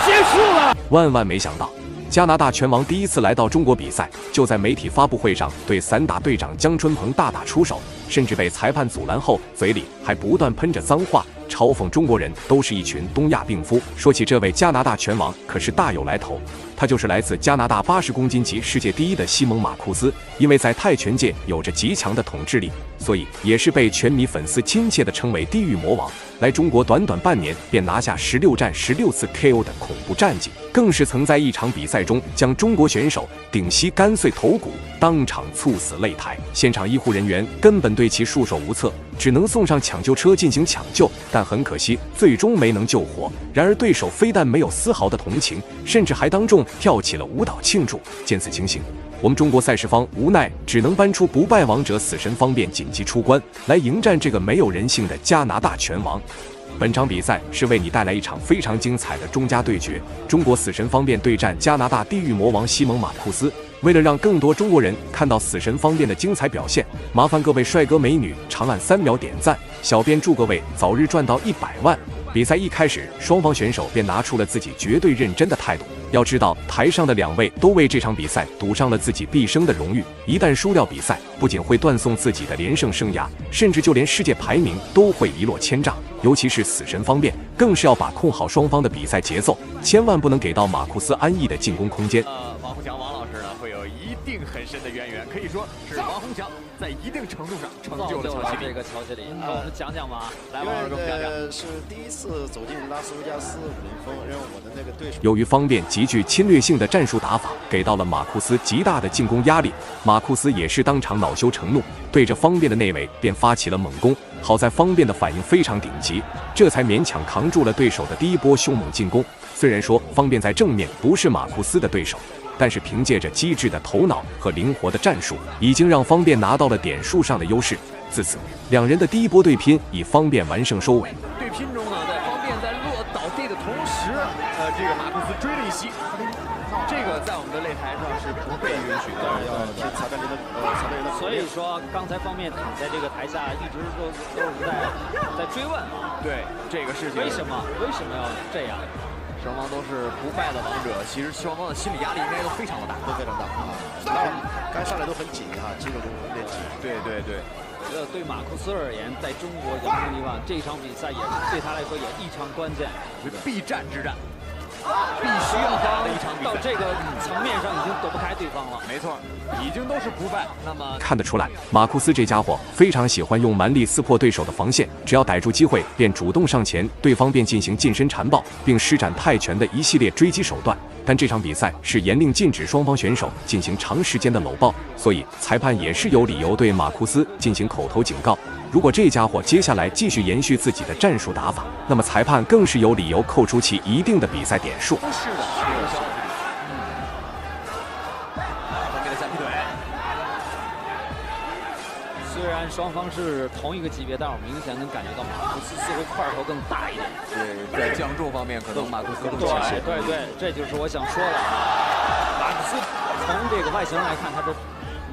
結束了。萬萬沒想到，加拿大拳王第一次來到中國比賽，就在媒體發布會上對散打隊長江春鵬大打出手，甚至被裁判阻攔後，嘴裡還不斷噴着髒話，嘲諷中國人都是一群東亞病夫。說起這位加拿大拳王，可是大有來頭。他就是来自加拿大80公斤级世界第一的西蒙·馬庫斯，因為在泰拳界有着極強的統治力，所以也是被拳迷粉絲親切地稱為地獄魔王。來中國短短半年便拿下16戰16次 KO 的恐怖戰績，更是曾在一場比賽中将中國選手顶膝干碎头骨，當場猝死擂台。現場醫護人員根本對其束手無策，只能送上搶救車進行搶救，但很可惜最終沒能救活。然而對手非但沒有絲毫的同情，甚至還當众跳起了舞蹈慶祝。見此情形，我們中國赛事方無奈只能搬出不败王者死神方便緊急出關，來迎戰這個沒有人性的加拿大拳王。本場比赛是為你帶來一場非常精彩的中加對決，中國死神方便對戰加拿大地獄魔王西蒙·馬庫斯。為了讓更多中國人看到死神方便的精彩表現，麻煩各位帥哥美女長按3秒點讚，小編祝各位早日賺到100萬。比賽一開始，雙方選手便拿出了自己絕對認真的態度。要知道，台上的2位都為這場比賽賭上了自己畢生的榮譽，一旦輸掉比賽，不僅會斷送自己的連勝生涯，甚至就連世界排名都會一落千丈。尤其是死神方便，更是要把控好双方的比賽節奏，千萬不能給到馬庫斯安逸的進攻空間。王洪强王老师呢，会有一定很深的淵源，可以說是王洪强在一定程度上成就了乔西里。这个乔西里，跟我们講講吧。來，王老師給我們講講。是第一次走進拉斯維加斯50分，讓我的那個對手。由於方便極具侵略性的戰術打法，給到了馬庫斯極大的進攻壓力。馬庫斯也是當場惱羞成怒，對着方便的內圍便發起了猛攻。好在方便的反應非常頂級，這才勉強扛住了對手的第一波兇猛進攻。雖然說方便在正面不是馬庫斯的對手，但是憑借着機智的頭腦和靈活的戰術，已經讓方便拿到了點數上的優勢。自此，兩人的第一波對拼以方便完勝收尾。對拼中呢，在方便在落倒地的同時，這個馬庫斯追了一襲。這個在我們的擂台上是不被允許的，要聽裁判員的所以說，剛才方面躺在這個台下，一直都是在追問啊。對這個事情，為什麼要這樣？雙方都是不敗的王者，其實雙方的心理壓力應該都非常的大，都非常大啊。當然，該上來都很緊啊，肌肉都練緊。對對對，我覺得對馬庫斯而言，在中國陽明地方這場比賽也對他來說也異常關鍵，是必戰之戰。必須要打的一場比賽，到這個層面上已經躲不開對方了。沒錯，已經都是不敗。那麼看得出來，馬庫斯這家伙非常喜歡用蠻力撕破對手的防線，只要逮住機會便主動上前，對方便進行近身纏抱，並施展泰拳的一系列追擊手段。但這場比賽是嚴令禁止雙方選手進行長時間的摟抱，所以裁判也是有理由對馬庫斯進行口頭警告。如果這家伙接下來繼續延續自己的戰術打法，那麼裁判更是有理由扣除其一定的比賽點數。是的，方便的下劈腿。雖然雙方是同一個級別，但我明顯能感覺到馬庫斯似乎塊頭更大一點。對，在降重方面，可能馬庫斯更強。對，這就是我想說的。馬庫斯從這個外形來看，他的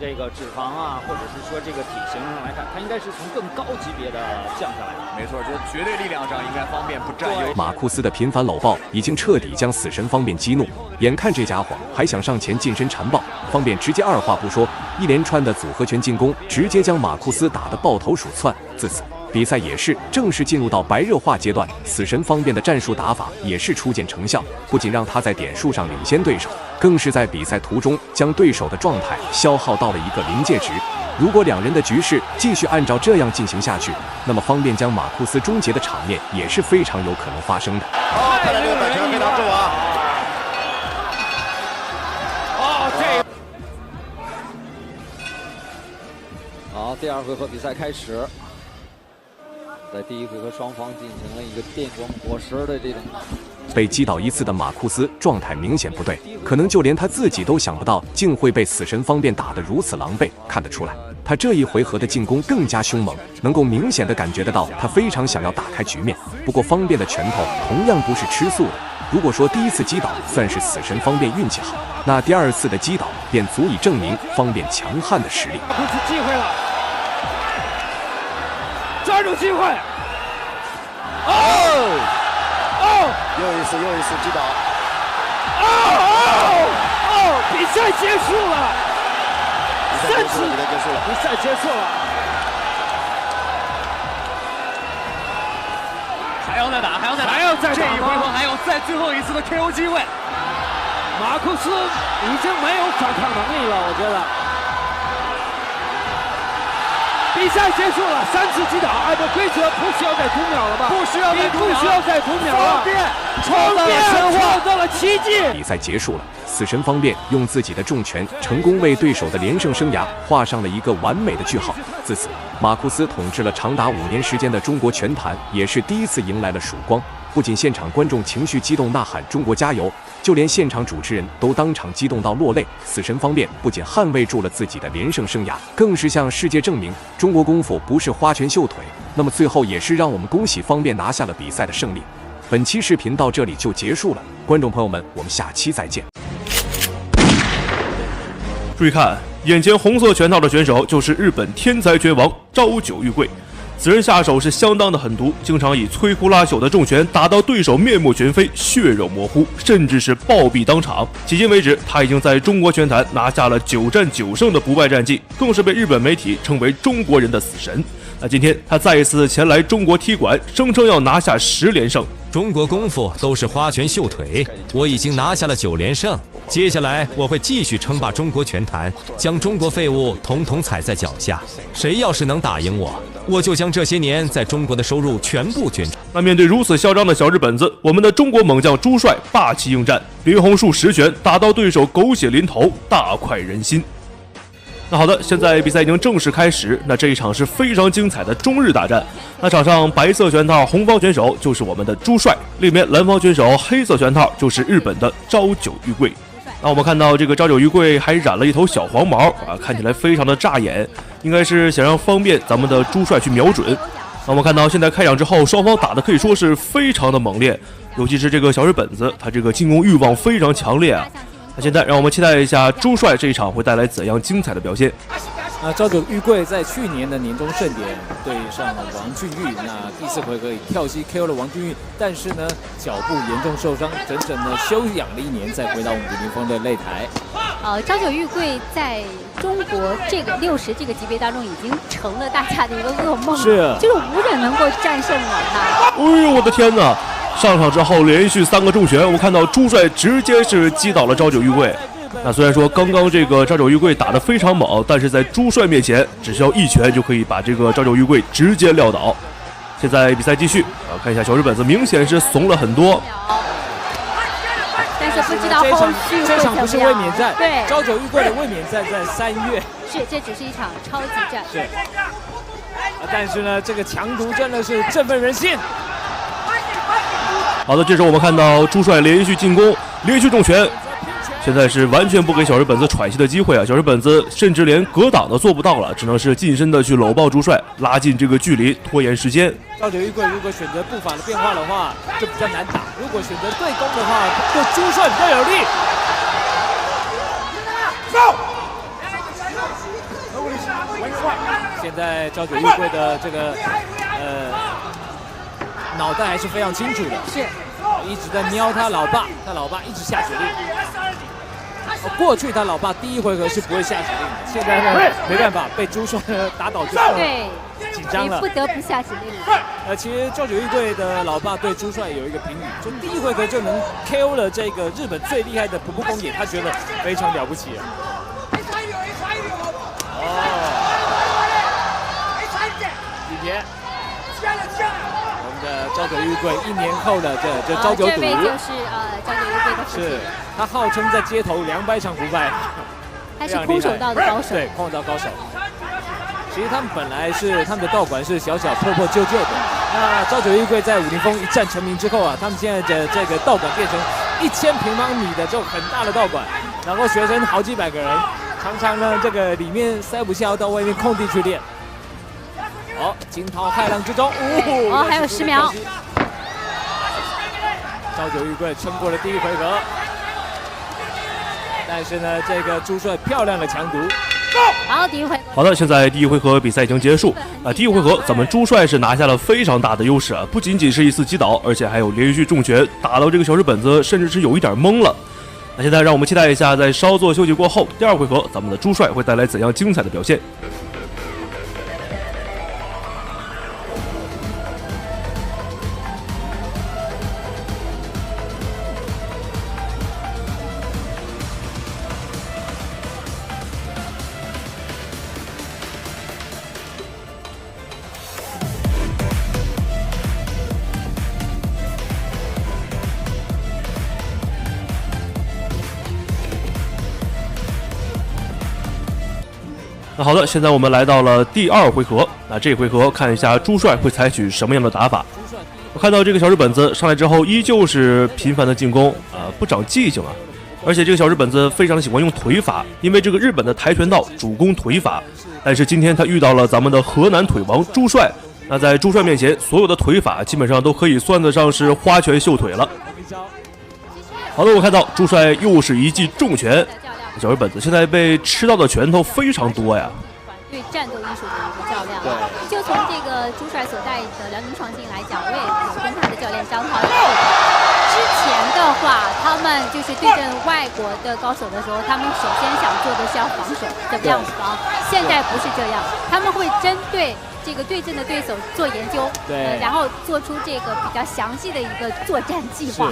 這個脂肪啊，或者是說這個體型上來看，他應該是從更高級別的降下來的。沒錯，就絕對力量上應該方便不佔優。馬庫斯的頻繁摟抱已經徹底將死神方便激怒，眼看這家伙還想上前近身纏抱，方便直接二話不說，一連串的組合拳進攻，直接將馬庫斯打得抱頭鼠竄。自此，比賽也是正式進入到白熱化階段，死神方便的戰術打法也是初見成效，不僅讓他在點數上領先對手，更是在比賽途中將對手的狀態消耗到了一個臨界值。如果兩人的局勢繼續按照這樣進行下去，那麼方便將馬庫斯終結的場面也是非常有可能發生的。看來這個反拳非常重啊！好，第二回合比賽開始。在第一回合，雙方進行了一個電光火石的這種。被擊倒一次的馬庫斯狀態明顯不對，可能就連他自己都想不到，竟會被死神方便打得如此狼狽。看得出來，他這一回合的進攻更加兇猛，能夠明顯的感覺得到，他非常想要打開局面。不過方便的拳頭同樣不是吃素的。如果說第一次擊倒算是死神方便運氣好，那第二次的擊倒便足以證明方便強悍的實力。馬庫斯機會了，抓住機會！又一次擊倒。比賽結束了，3次比赛結束了，還要再打，還要再打，這一回合還有再最後一次的 KO 機會。馬庫斯已經沒有反抗能力了，我覺得。比賽結束了，3次擊倒，按照規則不需要再讀秒了吧？不需要再讀秒了。創造了奇蹟。比賽結束了，死神方辩用自己的重拳成功為對手的連勝生涯畫上了一個完美的句號。自此，馬庫斯統治了長達5年時間的中國拳壇也是第一次迎來了曙光。不僅現場觀眾情緒激動吶喊中國加油，就連現場主持人都當場激動到落淚。死神方辩不僅捍衛住了自己的連勝生涯，更是向世界證明中國功夫不是花拳繡腿。那麼最後也是讓我們恭喜方辩拿下了比赛的勝利。本期视頻到這裡就結束了，觀眾朋友們，我們下期再見。注意看，眼前紅色拳套的選手就是日本天才拳王朝九玉贵。此人下手是相当的狠毒，经常以摧枯拉朽的重拳打到对手面目全非、血肉模糊，甚至是暴毙当场。迄今为止，他已经在中国拳坛拿下了9战9勝的不败战绩，更是被日本媒体稱為中國人的死神。那今天他再一次前來中國踢館，聲稱要拿下10連勝。中國功夫都是花拳繡腿，我已經拿下了9連勝。接下來我會繼續稱霸中國拳壇，將中國廢物統統踩在腳下。誰要是能打贏我，我就將這些年在中國的收入全部捐出。那面對如此囂張的小日本子，我們的中國猛將朱帥霸氣應戰，林紅樹10拳打到對手狗血淋頭，大快人心。那好的，現在比賽已經正式開始。那這一場是非常精彩的中日大戰。那場上白色拳套紅方選手就是我們的朱帥，另一邊藍方選手黑色拳套就是日本的朝九玉貴。那我們看到這個朝九玉貴還染了一頭小黃毛啊，看起來非常的扎眼，應該是想讓方便咱們的朱帥去瞄準。那我們看到現在開場之後，雙方打的可以說是非常的猛烈，尤其是這個小日本子，他這個進攻慾望非常強烈啊。那現在讓我們期待一下朱帥這一場會帶來怎樣精彩的表現。朝九玉貴在去年的年終盛典對上了王俊玉，那第4回合以跳膝 KO 了王俊玉，但是呢腳部嚴重受傷，整整的休養了1年，再回到我們古林峰的擂台。朝九玉貴在中國這個60這個級別當中已經成了大家的一個噩夢，是，就是無人能夠戰勝了他。哎呦我的天哪！上場之後連續3個重拳，我看到朱帥直接是擊倒了朝九玉貴。那雖然說剛剛這個朝九玉貴打得非常猛，但是在朱帥面前只需要1拳就可以把這個朝九玉貴直接撂倒。現在比賽繼續啊，看一下小日本子明顯是慫了很多，但是不知道後續這場不是衛冕戰，對，朝九玉貴的衛冕戰在3月，是，這只是一場超級戰，是。但是呢，這個強度真的是振奮人心。好的，這時候我們看到朱帥連續進攻，連續重拳，現在是完全不給小日本子喘息的機會啊！小日本子甚至連格擋都做不到了，只能是近身的去摟抱朱帥，拉近這個距離，拖延時間。朝九玉貴如果選擇步伐的變化的話，就比較難打；如果選擇對攻的話，對朱帥比較有利。現在朝九玉貴的這個腦袋還是非常清楚的，是一直在瞄他老爸，他老爸一直下指令。過去他老爸第1回合是不會下指令的，現在呢沒辦法，被朱帥打倒之後，對，緊張了，不得不下指令。其實朝九玉貴的老爸對朱帥有一個評語，就第1回合就能 KO 了這個日本最厲害的普部公野，他覺得非常了不起啊。李田。朝九玉貴1年後的這朝九賭，這位就是朝九玉貴的父親，是他號稱在街頭200場不敗，他是空手道的高手，對，空手道高手。其實他們本來是他們的道館是小小破破舊舊的，那朝九玉貴在武林風一戰成名之後啊，他們現在的這個道館變成1000平方米的這種很大的道館，然後學生好幾百個人，常常呢這個裡面塞不下，要到外面空地去練。好，驚濤駭浪之中，還有10秒。朝九玉貴撐過了第1回合，但是呢，這個朱帥漂亮的強毒。好，第1回合。好的，現在第1回合比賽已經結束啊。第1回合，咱們朱帥是拿下了非常大的優勢啊，不僅僅是1次擊倒，而且還有連續重拳打到這個小日本子，甚至是有一點懵了。那现在让我们期待一下，在稍作休息过后，第2回合咱们的朱帅会带来怎样精彩的表现。那好的，现在我们来到了第2回合。那这回合看一下朱帅会采取什么样的打法。我看到这个小日本子上来之后，依旧是频繁的进攻，不长记性啊。而且这个小日本子非常的喜欢用腿法，因为这个日本的跆拳道主攻腿法。但是今天他遇到了咱們的河南腿王朱帥，那在朱帥面前，所有的腿法基本上都可以算得上是花拳繡腿了。好的，我看到朱帥又是一记重拳。小日本子现在被吃到的拳头非常多呀。对战斗艺术的一个较量，就从这个朱帅所带的辽宁创新来讲，我也有跟他的教练张涛之前的话，他们就是对阵外国的高手的时候，他们首先想做的是要防守，怎么样防？现在不是这样，他们会针对这个对阵的对手做研究，然后做出这个比较详细的一个作战计划。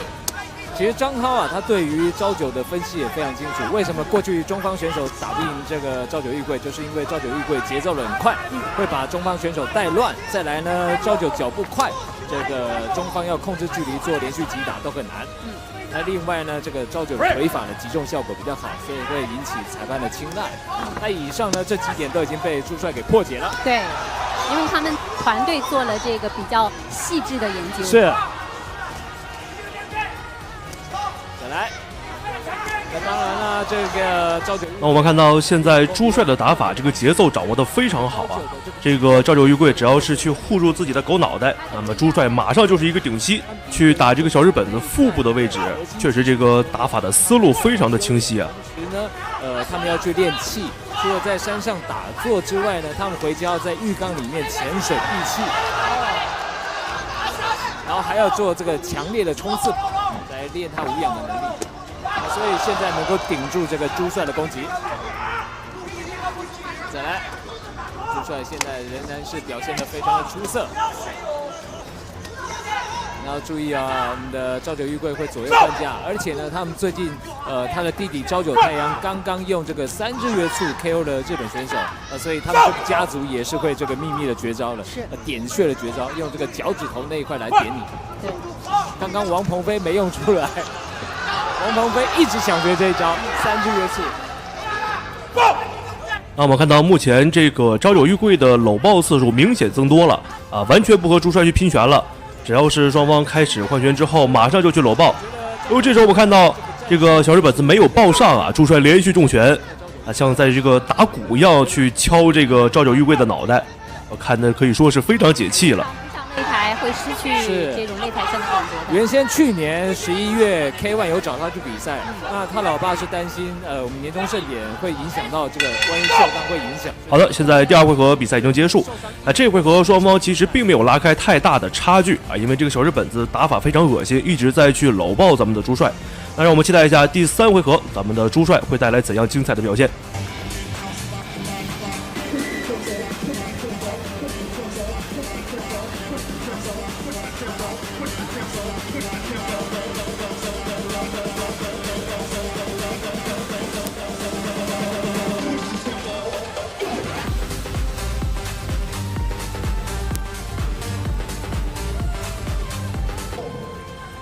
其實張濤啊，他對於朝九的分析也非常清楚。為什麼過去中方選手打不贏這個朝九玉貴，就是因為朝九玉貴節奏很快，會把中方選手帶亂。再來呢，朝九腳步快，這個中方要控制距離做連續擊打都很難。那另外呢，這個朝九的腿法的擊中效果比較好，所以會引起裁判的青睞。那以上呢，這幾點都已經被朱帥給破解了。對，因為他們團隊做了這個比較細緻的研究。是。來，那當然了，這個朝九。那我們看到現在朱帥的打法，這個節奏掌握得非常好啊。這個朝九玉貴只要是去護住自己的狗腦袋，那麼朱帥馬上就是一個頂膝，去打這個小日本子腹部的位置。確實，這個打法的思路非常的清晰啊。其實呢，他們要去練氣，除了在山上打坐之外呢，他們回家要在浴缸裡面潛水閉氣，然後還要做這個強烈的衝刺跑。來練他無氧的能力，所以現在能夠頂住這個朱帥的攻擊。再來，朱帥現在仍然是表現得非常的出色。然後注意啊，我們的朝九玉貴會左右換架，而且呢，他們最近他的弟弟朝九太陽剛剛用這個3日月簇 KO 了日本選手，所以他們這個家族也是會這個秘密的絕招了，點穴的絕招，用這個腳趾頭那一塊來點你。對。剛剛王鵬飛沒用出來，王鵬飛一直想學這一招3日月簇。那我們看到目前這個朝九玉貴的摟抱次數明顯增多了啊，完全不和朱帥去拼拳了。只要是雙方開始換拳之後，馬上就去摟抱。因為這時候我們看到這個小日本子沒有抱上啊，朱帥連續重拳啊，像在這個打鼓一樣去敲這個朝九玉貴的腦袋，我看的可以說是非常解氣了。擂台會失去這種擂台上的感覺。原先去年11月 K1 有找他去比賽，那他老爸是擔心我們年終盛典會影響到這個，萬一受傷會影響。好的，現在第2回合比賽已經結束，那這回合雙方其實並沒有拉開太大的差距啊，因為這個小日本子打法非常惡心，一直在去摟抱咱們的朱帥。那讓我們期待一下第3回合，咱們的朱帥會帶來怎樣精彩的表現。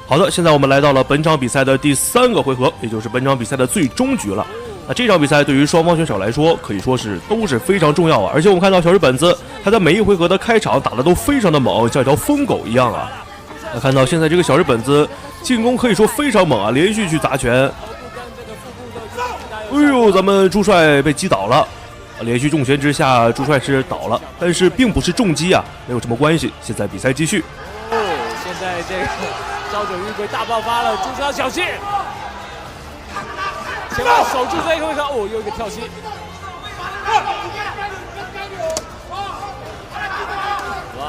好的，現在我們來到了本場比賽的第3個回合，也就是本場比賽的最終局了。那這場比賽對於雙方選手來說，可以說是都是非常重要啊。而且我們看到小日本子，他在每一回合的開場打得都非常的猛，像一條瘋狗一樣啊。那看到現在這個小日本子進攻可以說非常猛啊，連續去砸拳。哎呦，咱們朱帥被擊倒了，連續重拳之下，朱帥是倒了，但是並不是重擊啊，沒有什麼關係。現在比賽繼續。現在這個朝九玉貴大爆發了，朱帥要小心，千萬守住這一回合。哦，又一個跳膝。哇！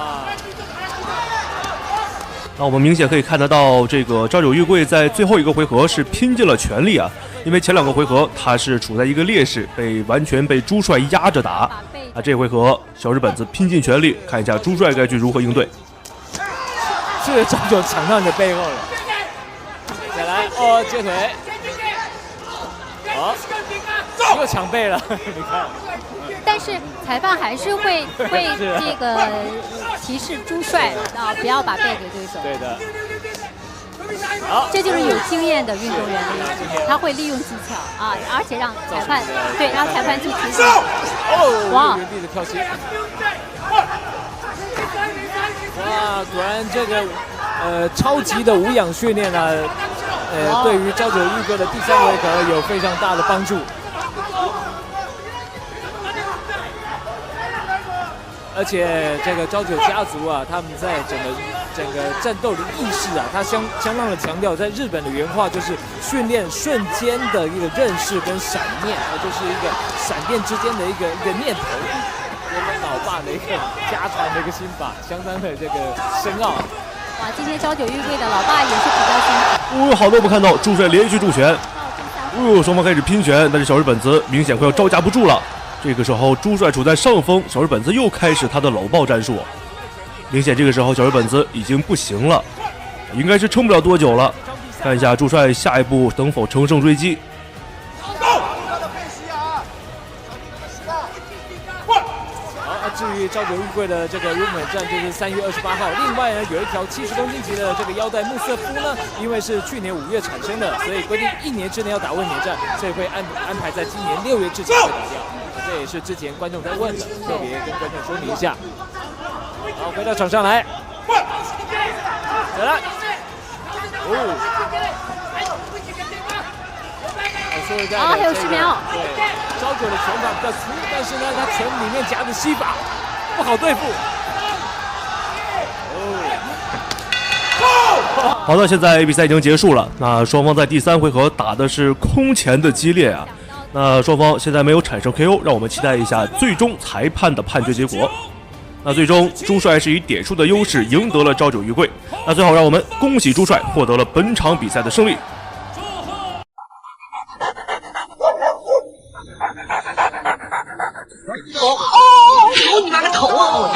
那我們明顯可以看得到，這個朝九玉桂在最後一個回合是拼盡了全力啊，因為前2個回合他是處在一個劣勢，完全被朱帥壓着打。啊，這回合小日本子拼盡全力，看一下朱帥該去如何應對。是朝九搶到你的背後了，再來哦，接腿，好，又搶背了，你看。但是裁判還是会这个提示朱帥啊，不要把背給對手。對的。好，這就是有經驗的運動員，他會利用技巧啊，而且讓裁判讓裁判去提醒。哦，哇！原地的跳起。哇，果然這個超級的無氧訓練啊，對於朝九玉桂的第3回合有非常大的幫助。而且這個朝九家族啊，他們在整個戰鬥的意識啊，他相當的強調，在日本的原話就是訓練瞬間的一個認識跟閃念，就是一個閃電之間的一個念頭。我們老爸的一個家傳的一個心法，相當的這個深奧。哇，今天朝九玉桂的老爸也是比較辛苦。好多我們看到朱帥連續助拳，雙方開始拼拳，但是小日本子明顯快要招架不住了。這個時候，朱帥處在上風，小日本子又開始他的摟抱戰術。明顯這個時候，小日本子已經不行了，應該是撐不了多久了。看一下朱帥下一步能否乘勝追擊。好，至於朝九玉桂的這個日本站就是3月28號。另外呢，有一條70公斤級的這個腰帶穆瑟夫呢，因為是去年5月產生的，所以規定1年之內要打衛冕戰，所以會安排在今年6月之前會打掉。這也是之前觀眾在問的，特別跟觀眾說明一下。好，回到場上來，再來，說一下，還有10秒。對，朝九的拳法比較粗，但是呢，他拳裡面夾着膝法，不好對付。好的，現在比賽已經結束了，那雙方在第3回合打的是空前的激烈啊。那雙方現在沒有產生 KO， 讓我們期待一下最終裁判的判決結果。那最終朱帥是以點數的優勢贏得了朝九玉桂。那最後讓我們恭喜朱帥獲得了本場比賽的勝利。你拿個頭啊！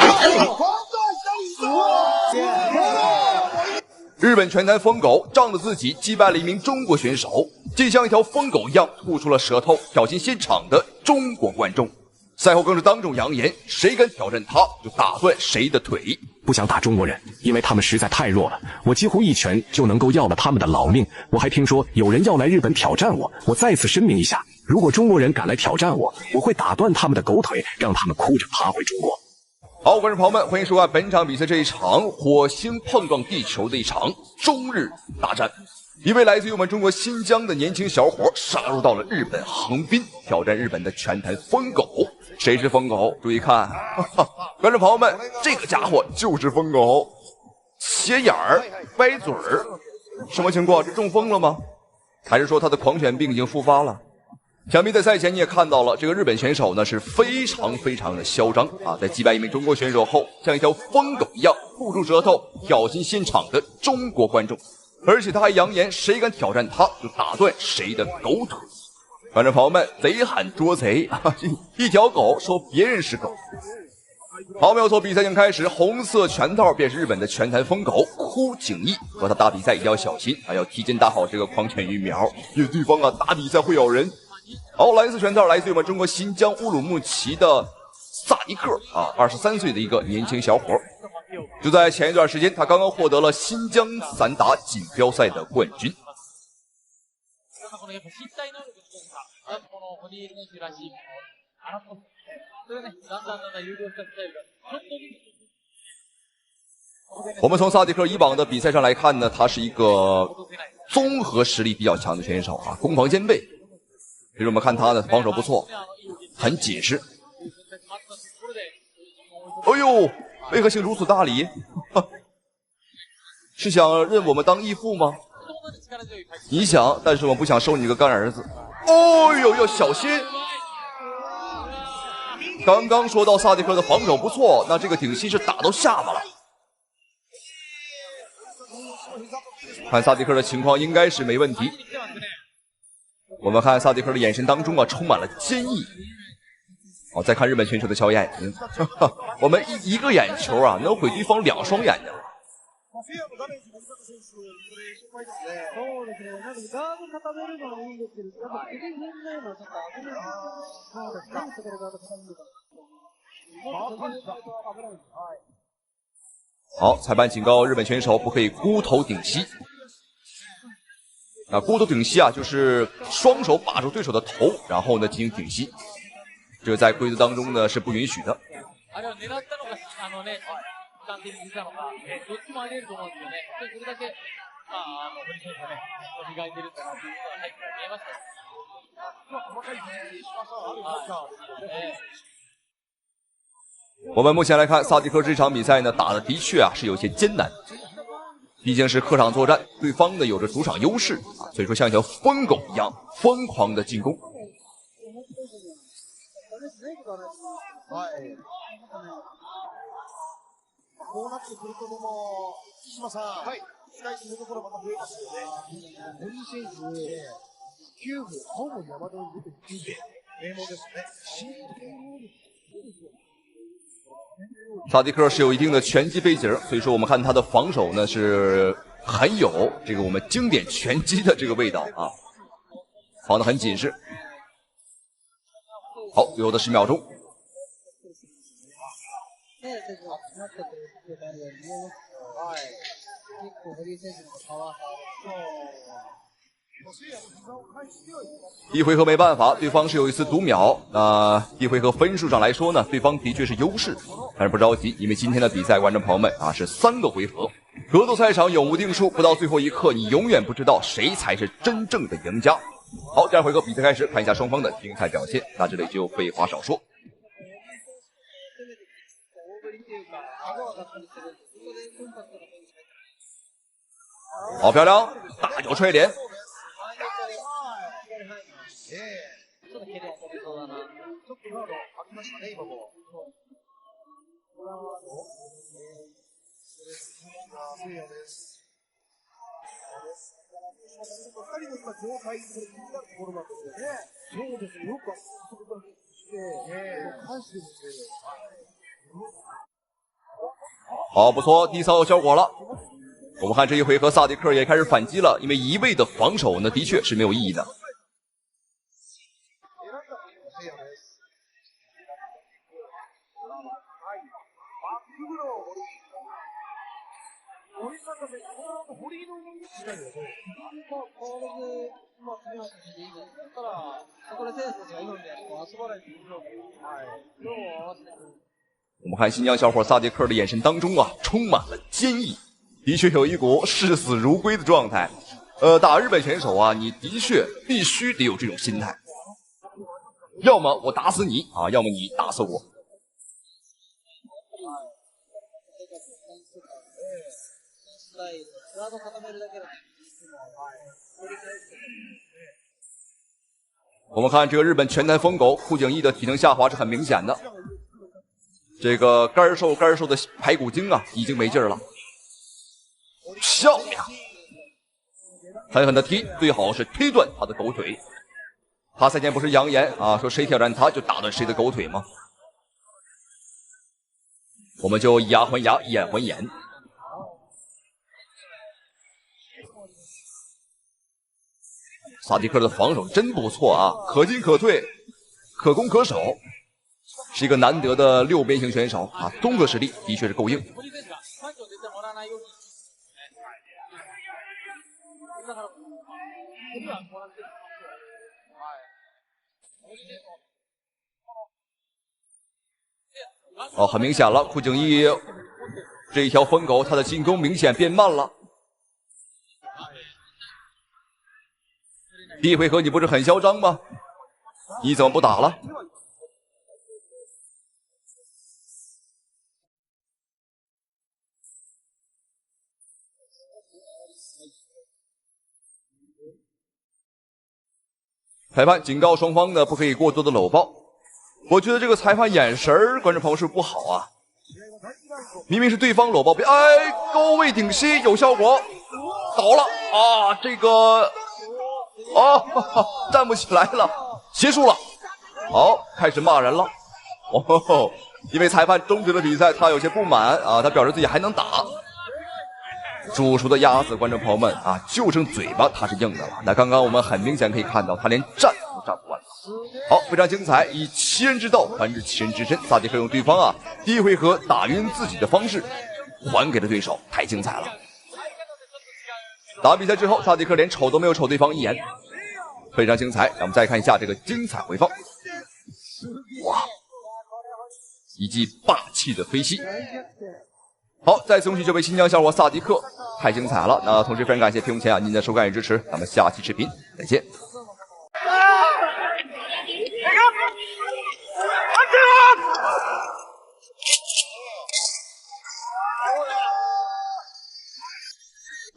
日本拳壇瘋狗仗着自己擊敗了一名中國選手，竟像一條瘋狗一樣吐出了舌頭，挑釁現場的中國觀眾。賽後更是當眾揚言，誰敢挑戰他，就打斷誰的腿。不想打中國人，因為他們實在太弱了，我幾乎一拳就能夠要了他們的老命。我還聽說有人要來日本挑戰我，我再次聲明一下，如果中國人敢來挑戰我，我會打斷他們的狗腿，讓他們哭着爬回中國。好，觀眾朋友們，歡迎收看本場比賽這一場火星碰撞地球的一場中日大戰。一位來自於我們中國新疆的年輕小伙殺入到了日本橫濱，挑戰日本的拳壇瘋狗。誰是瘋狗？注意看，觀眾朋友們，這個家伙就是瘋狗，斜眼兒，歪嘴兒，什麼情況？是中風了嗎？還是說他的狂犬病已經復發了？想必在賽前你也看到了，這個日本選手呢是非常的囂張啊！在擊敗一名中國選手後，像一條瘋狗一樣吐出舌頭，挑釁現場的中國觀眾，而且他還揚言，誰敢挑戰他，就打斷誰的狗腿。觀眾朋友們，賊喊捉賊啊！一條狗說別人是狗。好，沒有錯，比賽已經開始，紅色拳套便是日本的拳壇瘋狗枯井義，和他打比賽一定要小心，還要提前打好這個狂犬疫苗，因為對方啊打比賽會咬人。好，藍色拳套來自於我們中國新疆烏魯木齊的薩迪克啊，23歲的一個年輕小伙。就在前一段時間，他剛剛獲得了新疆散打錦標賽的冠軍。我們從薩迪克以往的比賽上來看呢，他是一個綜合實力比較強的選手啊，攻防兼備。比如我們看他的防守不錯，很緊實。哎呦，為何行如此大禮？是想認我們當義父嗎？你想，但是我不想收你個乾兒子。哦呦，要小心！剛剛說到薩迪克的防守不錯，那這個頂膝是打到下巴了。看萨迪克的情况应该是没问题。我们看萨迪克的眼神当中啊，充满了坚毅。哦，再看日本选手的小眼睛，我们一个眼球啊，能毁对方2双眼睛。好，裁判警告日本选手不可以孤头顶膝。孤头顶膝啊，就是双手把住对手的头，然后呢进行顶膝。这在规则當中呢是不允許的。我們目前來看，薩迪克這場比賽呢打的的確啊是有些艱難，畢竟是客場作戰，對方呢有着主場優勢啊，所以說像一條瘋狗一樣瘋狂的進攻。こうなってくるとでも木島さん、はい、期待するところまた増えますよね。森選手、9部、青森山田に出て9部、名門ですね。薩迪克是有一定的拳擊背景，所以說我們看他的防守呢是很有這個我們經典拳擊的這個味道啊，防得很緊實。好，最後的10秒鐘。第一回合沒辦法，對方是有一次讀秒。第一回合分數上來說呢，對方的確是優勢，但是不着急，因為今天的比賽，觀眾朋友們啊，是3個回合，格鬥賽場永無定數，不到最後一刻，你永遠不知道誰才是真正的贏家。好，第二回合比賽開始，看一下雙方的精彩表現。那這裡就廢話少說。好漂亮，大腳踹臉。好，不錯，第3有效果了。我們看這一回合，薩迪克也開始反擊了，因為一味的防守呢，的確是沒有意義的。我們看新疆小伙薩迪克的眼神當中啊，充滿了堅毅，的確有一股視死如歸的狀態。打日本選手啊，你的確必須得有這種心態，要麼我打死你啊，要麼你打死我。我們看這個日本拳壇瘋狗戶井義的體能下滑是很明顯的，這個乾瘦的排骨精啊，已經沒勁兒了。漂亮，狠狠的踢，最好是踢斷他的狗腿。他賽前不是揚言啊，說誰挑戰他就打斷誰的狗腿嗎？我們就牙還牙，眼還眼。薩迪克的防守真不錯啊，可進可退，可攻可守，是一個難得的6邊形選手啊，綜合實力的確是夠硬。哦，很明顯了，戶井義這一條瘋狗，他的進攻明顯變慢了。第一回合你不是很囂張嗎？你怎麼不打了？裁判警告雙方呢，不可以過多的摟抱。我覺得這個裁判眼神兒，觀眾朋友是不好啊。明明是对方搂抱臂，哎，高位顶膝有效果，倒了啊！这个站不起来了，结束了。好，开始骂人了。哦，因为裁判终止了比赛，他有些不满啊，他表示自己还能打。煮熟的鸭子，观众朋友们啊，就剩嘴巴它是硬的了。那刚刚我们很明显可以看到，他连站都站不稳了。好，非常精彩，以其人之道还治其人之身。萨迪克用对方第一回合打晕自己的方式还给了对手，太精彩了。打比赛之後，薩迪克連瞅都沒有瞅對方一眼，非常精彩。讓我們再看一下這個精彩回放。哇，一記霸氣的飛膝。好，再次恭喜這位新疆小伙薩迪克，太精彩了。那同時非常感謝屏幕前您的收看與支持，咱們下期視頻再見。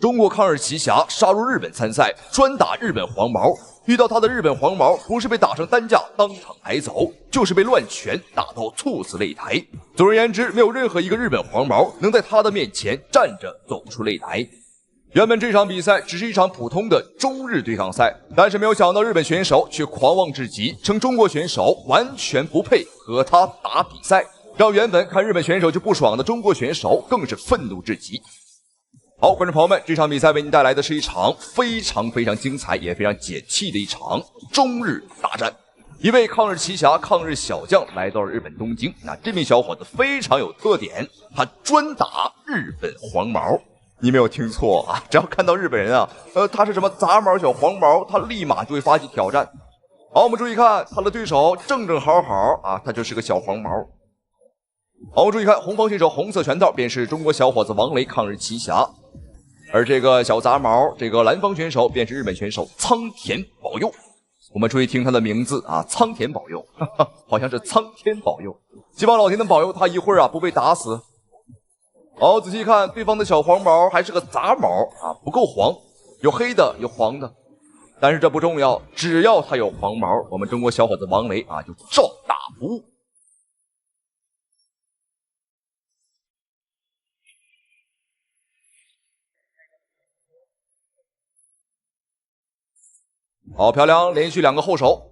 中國抗日奇俠殺入日本參賽，專打日本黃毛。遇到他的日本黃毛，不是被打成擔架當場抬走，就是被亂拳打到猝死擂台。總而言之，沒有任何一個日本黃毛能在他的面前站着走出擂台。原本這場比賽只是一場普通的中日對抗賽，但是沒有想到日本選手卻狂妄至極，稱中國選手完全不配和他打比賽，讓原本看日本選手就不爽的中國選手更是憤怒至極。好，觀眾朋友們，這場比賽為您帶來的是一場非常精彩也非常解氣的一場中日大戰。一位抗日奇俠、抗日小將來到了日本東京，那這名小伙子非常有特點，他專打日本黃毛。你沒有聽錯啊，只要看到日本人他是什麼雜毛小黃毛，他立馬就會發起挑戰。好，我們注意看他的對手正好他就是個小黃毛。好，我們注意看紅方選手紅色拳套便是中國小伙子王雷，抗日奇俠。而這個小雜毛，這個藍方選手便是日本選手倉田保佑。我們注意聽他的名字倉田保佑，好像是蒼天保佑。希望老天能保佑他一會兒不被打死。好，仔細看對方的小黃毛還是個雜毛不夠黃，有黑的有黃的，但是這不重要，只要他有黃毛，我們中國小伙子王雷就照打不誤。好漂亮，連續兩個後手，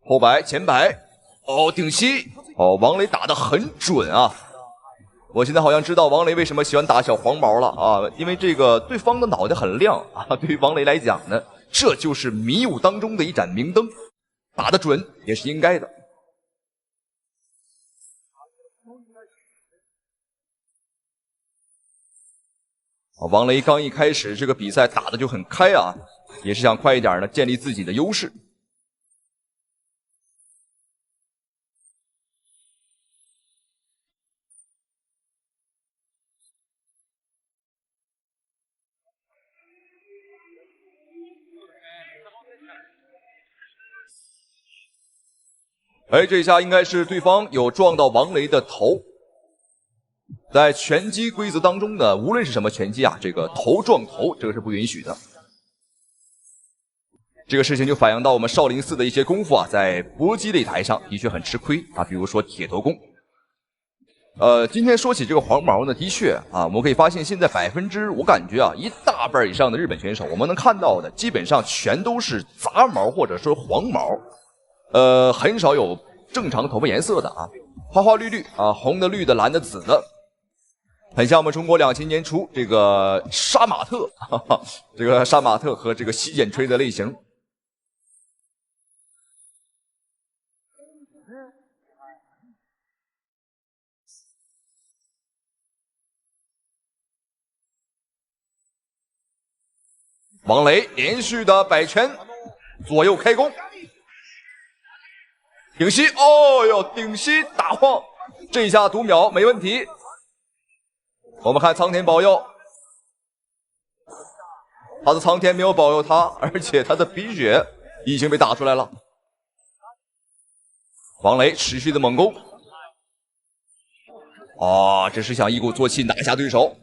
後擺前擺，頂膝，王雷打得很準啊！我現在好像知道王雷為什麼喜歡打小黃毛了因為這個對方的腦袋很亮對於王雷來講呢，這就是迷霧當中的一盞明燈，打得準也是應該的。王雷剛一開始這個比賽打得就很開也是想快一點呢，建立自己的優勢。這一下應該是對方有撞到王雷的頭。在拳擊規則當中呢，無論是什麼拳擊這個頭撞頭，這個是不允許的。這個事情就反映到我們少林寺的一些功夫在搏擊擂台上的確很吃虧比如說鐵頭功。今天說起這個黃毛呢，的確我們可以發現現在我感覺一大半以上的日本選手，我們能看到的基本上全都是雜毛或者說黃毛，很少有正常頭髮顏色的花花綠綠紅的綠的藍的紫的。很像我們中國2000年初這個殺馬特，這個殺馬特和這個洗剪吹的類型。王雷連續的擺拳，左右開弓，頂膝，頂膝打晃，這一下讀秒沒問題。我們看倉田保佑，他的倉田沒有保佑他，而且他的鼻血已經被打出來了。王雷持續的猛攻，這是想一鼓作氣拿下對手。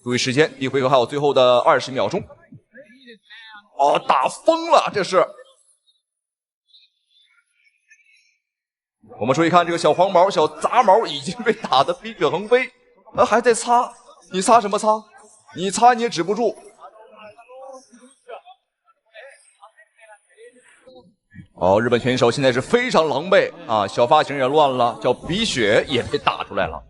注意时间，第一回合還有最後的20秒鐘。哦，打瘋了，這是。我們注意看這個小黃毛、小雜毛已經被打得飛血橫飛，還在擦，你擦什麼擦？你擦你也止不住。哦，日本選手現在是非常狼狽啊，小髮型也亂了，叫鼻血也被打出來了。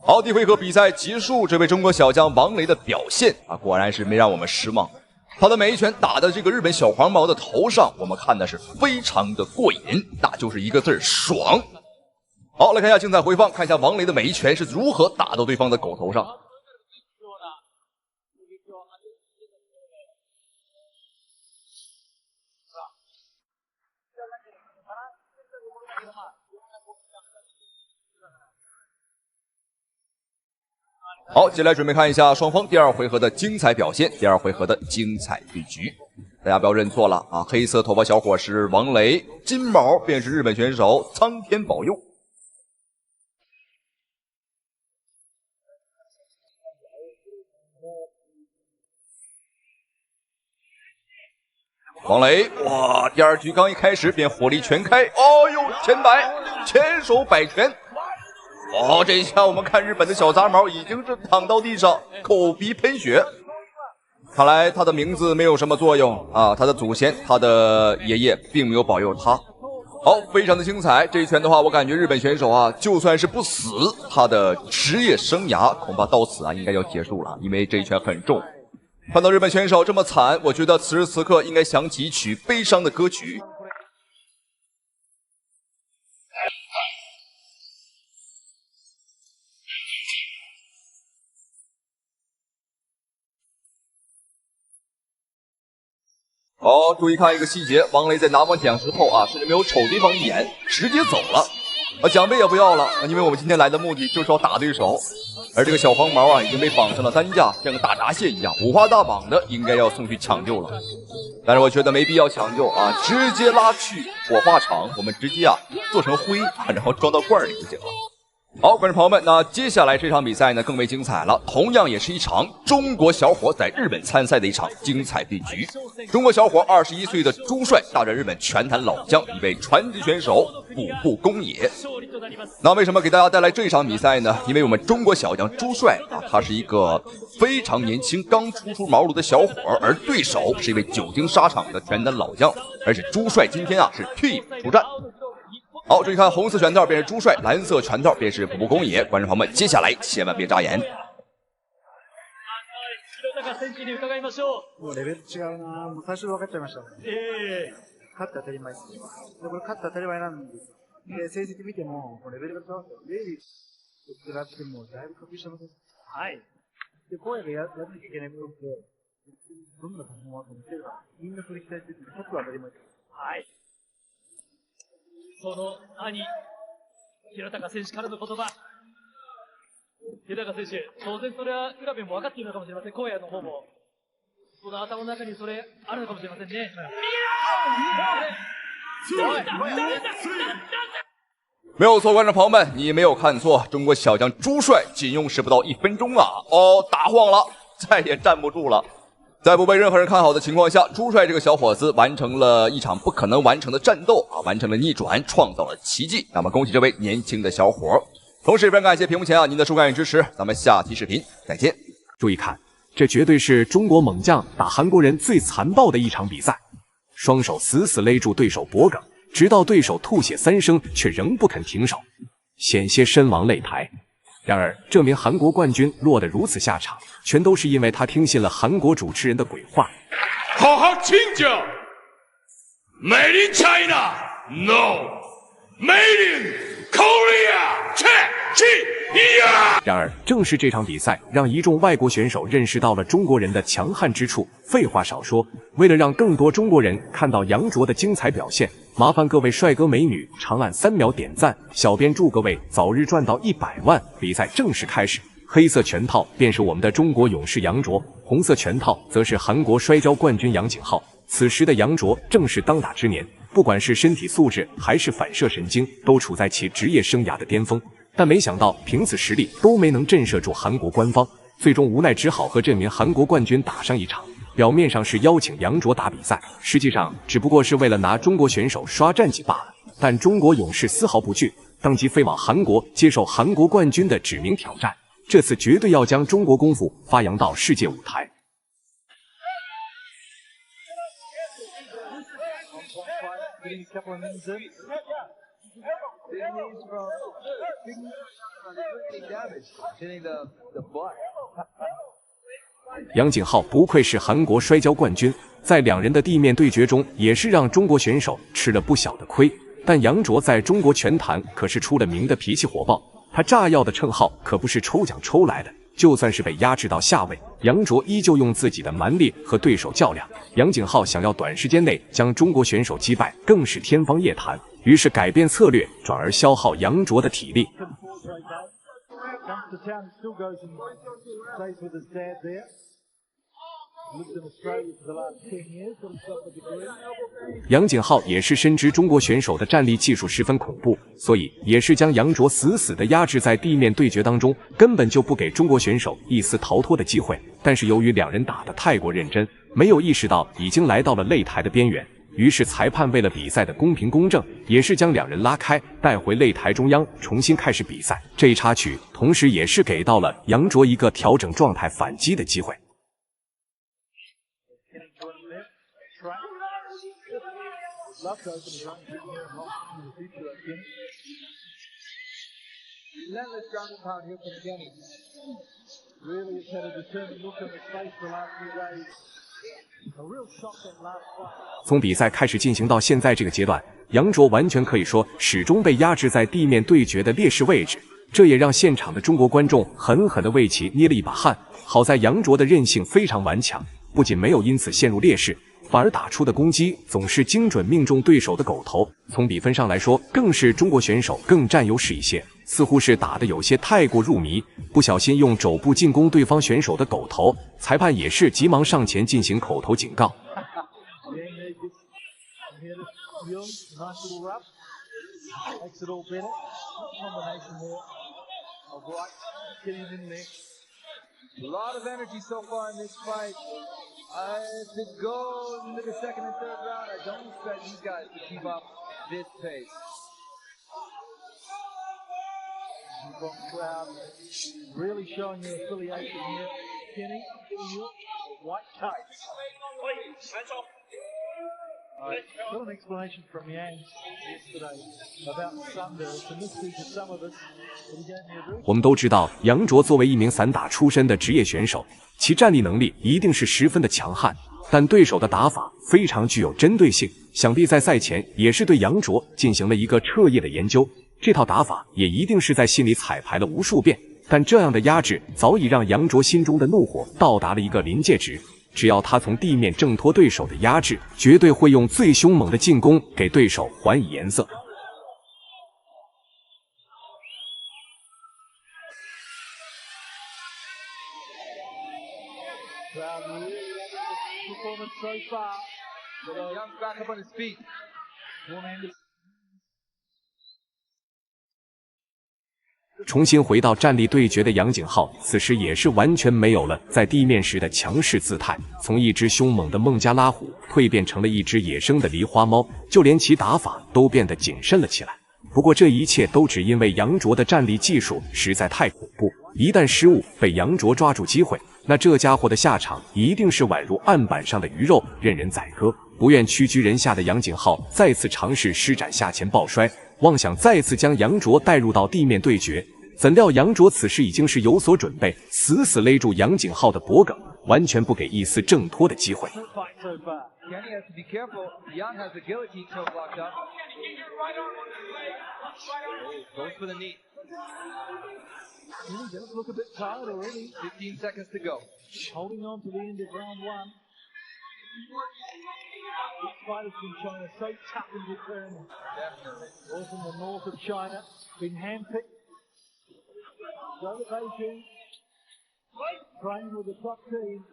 好，第一回合比賽結束，這位中國小將王雷的表現啊，果然是沒讓我們失望。他的每一拳打在這個日本小黃毛的頭上，我們看的是非常的過癮，那就是一個字兒爽。好，來看一下精彩回放，看一下王雷的每一拳是如何打到對方的狗頭上。好，接下來準備看一下雙方第二回合的精彩表現，第二回合的精彩對局。大家不要認錯了啊！黑色頭髮小伙是王雷，金毛便是日本選手蒼天保佑。王雷，哇！第二局剛一開始便火力全開，哦呦，前手擺拳。哦，這一下我們看日本的小雜毛已經是躺到地上，口鼻噴血。看來他的名字沒有什麼作用啊，他的祖先，他的爺爺並沒有保佑他。好，非常的精彩。這一拳的話，我感覺日本選手啊，就算是不死，他的職業生涯恐怕到此啊應該要結束了，因為這一拳很重。看到日本選手這麼慘，我覺得此時此刻應該響起一曲悲傷的歌曲。好，注意看一個細節，王雷在拿完獎之後啊，甚至沒有瞅對方一眼，直接走了，獎盃也不要了，因為我們今天來的目的就是要打對手，而這個小黃毛啊，已經被綁成了擔架，像個大閘蟹一樣，五花大綁的，應該要送去搶救了。但是我覺得沒必要搶救啊，直接拉去火化場，我們直接啊做成灰，然後裝到罐裡就行了。好，觀眾朋友們，那接下來這場比賽呢更為精彩了，同樣也是一場中國小伙在日本參賽的一場精彩對局。中國小伙21歲的朱帥大戰日本拳壇老將一位傳奇選手古部公野。那為什麼給大家帶來這場比賽呢？因為我們中國小將朱帥啊，他是一個非常年輕剛初出茅廬的小伙，而對手是一位久經沙場的拳壇老將，而且朱帥今天啊是替補出戰。好，這一看紅色拳套便是朱帥，藍色拳套便是古部公野。觀眾朋友們，接下來千萬別眨眼。もうレベル違うな。もう最初分かっちゃいました。勝って当たり前です。で、これ勝って当たり前なんです。で、成績見ても、レベルが違うんですよ。レイリーと比べてもだいぶ格下の選手。はい。で、こうやってやらなきゃいけない部分で、どんなパフォーマンスを見せるか、みんなそれ期待してて、勝つは当たり前です。はい。その兄、平高選手からの言葉。平高選手、当然それは浦部も分かっているのかもしれません。荒野の方も。その頭の中にそれあるのかもしれませんね。沒有錯，觀眾朋友們，你沒有看錯，中國小將朱帥僅用時不到1分鐘啊，哦，打晃了，再也站不住了。在不被任何人看好的情況下，朱帥這個小伙子完成了一場不可能完成的戰鬥啊，完成了逆轉，創造了奇蹟。那麼恭喜這位年輕的小伙。同時非常感謝屏幕前啊您的收看與支持，咱們下期視頻再見。注意看，這絕對是中國猛將打韓國人最殘暴的一場比賽，雙手死死勒住對手脖頸，直到對手吐血3聲，卻仍不肯停手，險些身亡擂台。然而，這名韓國冠軍落得如此下場，全都是因為他聽信了韓國主持人的鬼話。好好請教 ，Made in China, no, Made in Korea, check. 然而，正是這場比賽讓一眾外國選手認識到了中國人的強悍之處。廢話少說，為了讓更多中國人看到楊卓的精彩表現，麻煩各位帥哥美女長按3秒點讚，小編祝各位早日賺到100萬。比賽正式開始，黑色拳套便是我們的中國勇士楊卓，紅色拳套則是韓國摔跤冠軍楊景浩。此時的楊卓正是當打之年，不管是身體素質還是反射神經，都處在其職業生涯的巔峰。但沒想到憑此實力都沒能震懾住韓國官方，最終無奈只好和這名韓國冠軍打上一場。表面上是邀請楊卓打比賽，實際上只不過是為了拿中國選手刷戰績罷了。但中國勇士絲毫不懼，當即飛往韓國接受韓國冠軍的指名挑戰。這次絕對要將中國功夫發揚到世界舞台。杨景浩不愧是韓國摔跤冠軍，在两人的地面对決中，也是讓中國選手吃了不小的虧。但楊卓在中國拳壇可是出了名的脾氣火爆，他炸藥的稱號可不是抽獎抽來的。就算是被壓制到下位，楊卓依舊用自己的蠻力和對手較量。杨景浩想要短時間內將中国選手擊敗，更是天方夜譚。於是改变策略，轉而消耗楊卓的體力。杨景浩也是深知中國選手的戰力技術十分恐怖，所以也是將楊卓死死地壓制在地面對決當中，根本就不給中國選手一絲逃脫的機會。但是由於兩人打得太過認真，沒有意識到已經來到了擂台的邊緣，於是裁判為了比賽的公平公正，也是將兩人拉開，帶回擂台中央，重新開始比賽。這一插曲，同時也是給到了楊卓一個調整狀態反擊的機會。從比賽開始進行到現在這個階段，楊卓完全可以說始終被壓制在地面對決的劣勢位置，這也讓現場的中國觀眾狠狠地為其捏了一把汗。好在楊卓的韌性非常頑強，不僅沒有因此陷入劣勢，反而打出的攻擊總是精準命中對手的狗頭。從比分上來說，更是中國選手更占優勢一些，似乎是打得有些太過入迷，不小心用肘部進攻對方選手的狗頭，裁判也是急忙上前進行口头警告。A lot of energy so far in this fight. To go into the second and third round, I don't expect these guys to keep up this pace. Crowd really showing your affiliation here. Kenny, white tights. Got an explanation from Yang yesterday about Thunder. It's a mystery to some of us. 我们都知道，杨卓作为一名散打出身的職業選手，其戰力能力一定是十分的強悍，但對手的打法非常具有針對性，想必在賽前也是對楊卓進行了一個徹夜的研究，這套打法也一定是在心裡彩排了無數遍。但這樣的壓制早已讓楊卓心中的怒火到達了一個臨界值，只要他從地面掙脫對手的壓制，絕對會用最兇猛的進攻給對手還以顏色。So far, Young's back up on his feet. 重新回到站立對決的楊景浩，此時也是完全沒有了在地面時的強勢姿態，從一隻兇猛的孟加拉虎蛻變成了一隻野生的狸花貓，就連其打法都變得謹慎了起來。不過這一切都只因為楊卓的戰力技術實在太恐怖，一旦失誤被楊卓抓住機會，那這家伙的下場一定是宛如案板上的魚肉，任人宰割。不願屈居人下的楊景浩再次嘗試施展下前抱摔，妄想再次將楊卓帶入到地面對決。怎料楊卓此時已經是有所準備，死死勒住楊景浩的脖頸，完全不給一絲掙脫的機會。Kenny has to be careful. Young has the guillotine choke locked up. Goes for the knee. He does look a bit tired already. 15 seconds to go. Holding on to the end of round one. This fighters from China so tough and determined. Definitely. All from the north of China, been handpicked. Go to Beijing. Training with the top team.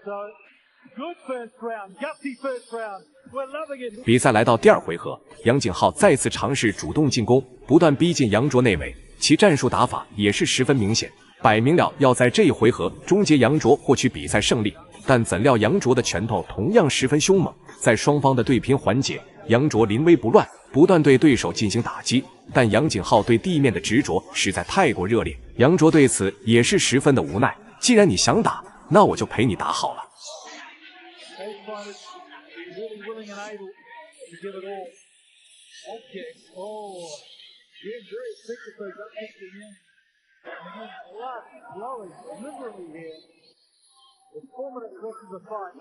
So.Good first round, gutsy first round. We're loving it. 比賽來到第二回合，楊景浩再次嘗試主動進攻，不斷逼近楊卓內圍，其戰術打法也是十分明顯。擺明了要在這一回合終結楊卓，獲取比賽勝利。但怎料楊卓的拳頭同樣十分兇猛，在雙方的對拼環節，楊卓臨危不亂，不斷對對手進行打擊。但楊景浩對地面的執着實在太過熱烈，楊卓對此也是十分的無奈。既然你想打，那我就陪你打好了。With 4 minutes left in the fight,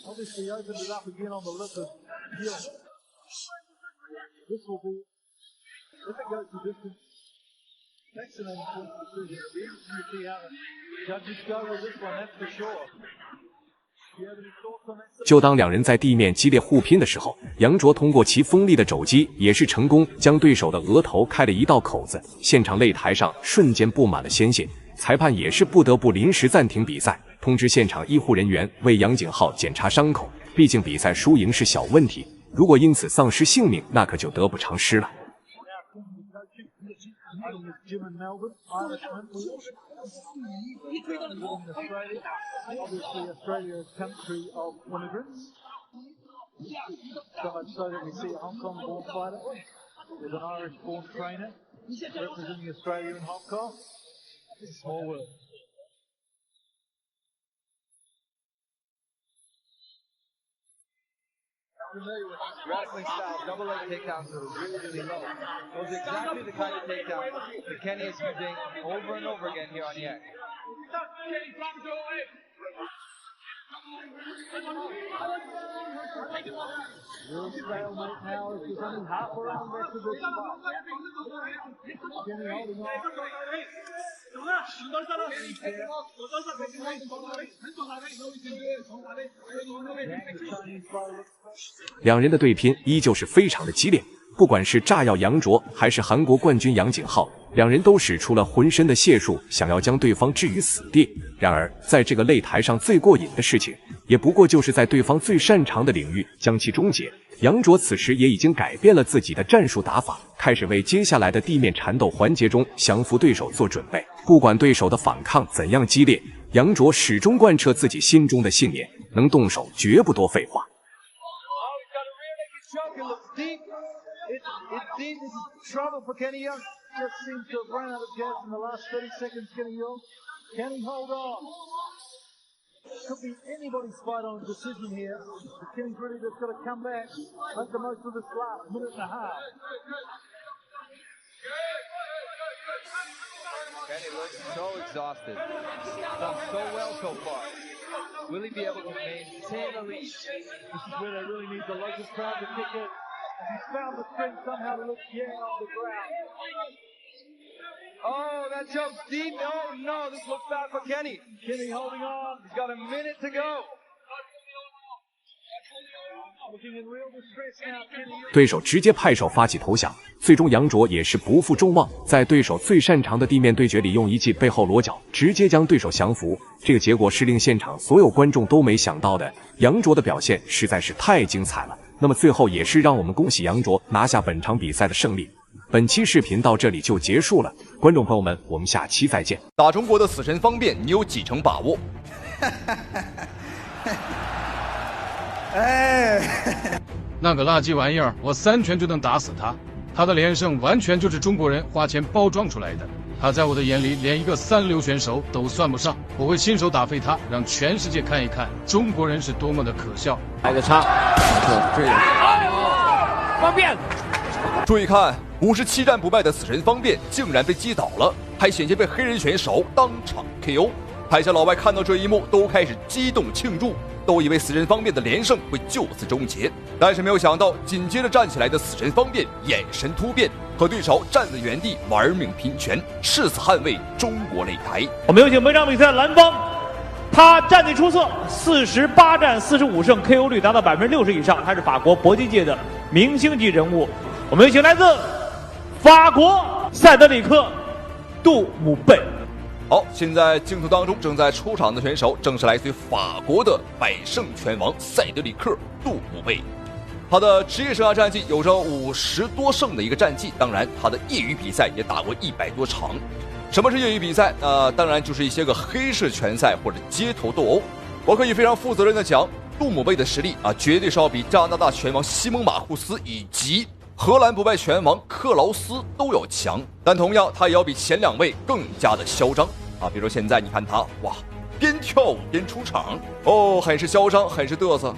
obviously opened it up again on the lip of Gill. This will be, if it goes the distance, fascinating point decision. It'll be interesting to see how the judges go with this one, that's for sure. 就当两人在地面激烈互拼的时候，杨卓通过其锋利的肘击，也是成功将对手的額頭開了一道口子，現場擂台上瞬間布滿了鮮血。裁判也是不得不臨時暫停比賽，通知現場醫護人員為楊景浩檢查傷口。畢竟比賽輸贏是小問題，如果因此喪失性命，那可就得不償失了。It's a small world. Familiar with grappling style, double leg takedowns that are really, really low. Those are exactly the kind of takedowns that Kenny is using over and over again here on Yak. Real stalemate now as there's only half a round left of this fight. Kenny holding on. 两人的对拼依舊是非常的激烈，不管是炸藥楊卓還是韓國冠軍楊景浩，兩人都使出了渾身的解數，想要將對方置於死地。然而，在這個擂台上最過癮的事情，也不過就是在對方最擅長的領域將其終結。楊卓此時也已經改變了自己的戰術打法，開始為接下來的地面纏鬥環節中降服對手做準備。不管對手的反抗怎樣激烈，楊卓始終貫徹自己心中的信念，能動手絕不多廢話。It's deep. This is trouble for Kenny Young. Just seems to have run out of gas in the last 30 seconds, Kenny Young. Can he hold on? Could be anybody's fight on a decision here. But Kenny's really just got to come back, make the most of this last minute and a half. Kenny looks so exhausted. Done so well so far. Will he be able to maintain the lead? This is where they really need the local crowd to kick in. He's found the strength somehow to lift Yang off the ground. Oh, that jump's deep. Oh, no, this looks bad for Kenny. Kenny holding on. He's got a minute to go. Looking in real distress now, Kenny. 對手直接派手發起投降，最終楊卓也是不負眾望，在對手最擅長的地面對決裡用一記背後裸絞，直接將對手降服。這個結果是令現場所有觀眾都沒想到的，楊卓的表現實在是太精彩了。那麼最後也是讓我們恭喜楊卓拿下本場比賽的勝利。本期視頻到這裡就結束了，觀眾朋友們，我們下期再見。打中國的死神方辯，你有幾成把握？那個垃圾玩意兒，我3拳就能打死他。他的連勝完全就是中國人花錢包裝出來的。他在我的眼裡連一個三流選手都算不上，我會親手打飛他，讓全世界看一看中國人是多麼的可笑。來個叉，方辯。注意看，57戰不敗的死神方辯竟然被擊倒了，還險些被黑人選手當場 KO。台下老外看到這一幕都開始激動慶祝，都以為死神方辯的連勝會就此終結，但是沒有想到緊接着站起來的死神方辯眼神突變，和對手站在原地玩命拼拳，誓死捍衛中國擂台。我們有請本場比賽藍方，他戰績出色，48戰45勝 ，KO 率達到60%以上，他是法國搏擊界的明星級人物。我們有請來自法國塞德里克·杜姆貝。好，現在鏡頭當中正在出場的選手正是來自於法國的百勝拳王塞德里克·杜姆貝。他的職業生涯戰績有着50多勝的一個戰績，當然他的業餘比賽也打過100多場。什麼是業餘比賽？當然就是一些個黑市拳賽或者街頭鬥毆。我可以非常負責任的講，杜姆貝的實力絕對是要比加拿大拳王西蒙馬庫斯以及荷蘭不敗拳王克勞斯都要強，但同樣他也要比前2位更加的嚣張比如现在你看他，哇，邊跳舞邊出場，很是嚣張，很是嘚瑟。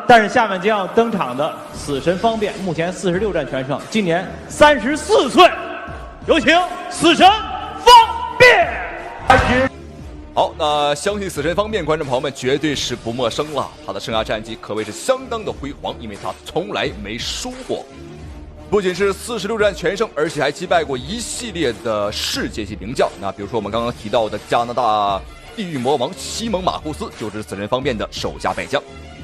但是下面将要登场的死神方辩，目前46战全胜，今年34岁，有請死神方辩。好，那相信死神方面观众朋友们绝对是不陌生了，他的生涯战绩可谓是相当的辉煌，因为他从来没輸過，不僅是46戰全勝，而且還擊敗過一系列的世界級名將。那比如說我們剛剛提到的加拿大地獄魔王西蒙馬庫斯，就是死神方面的手下敗將。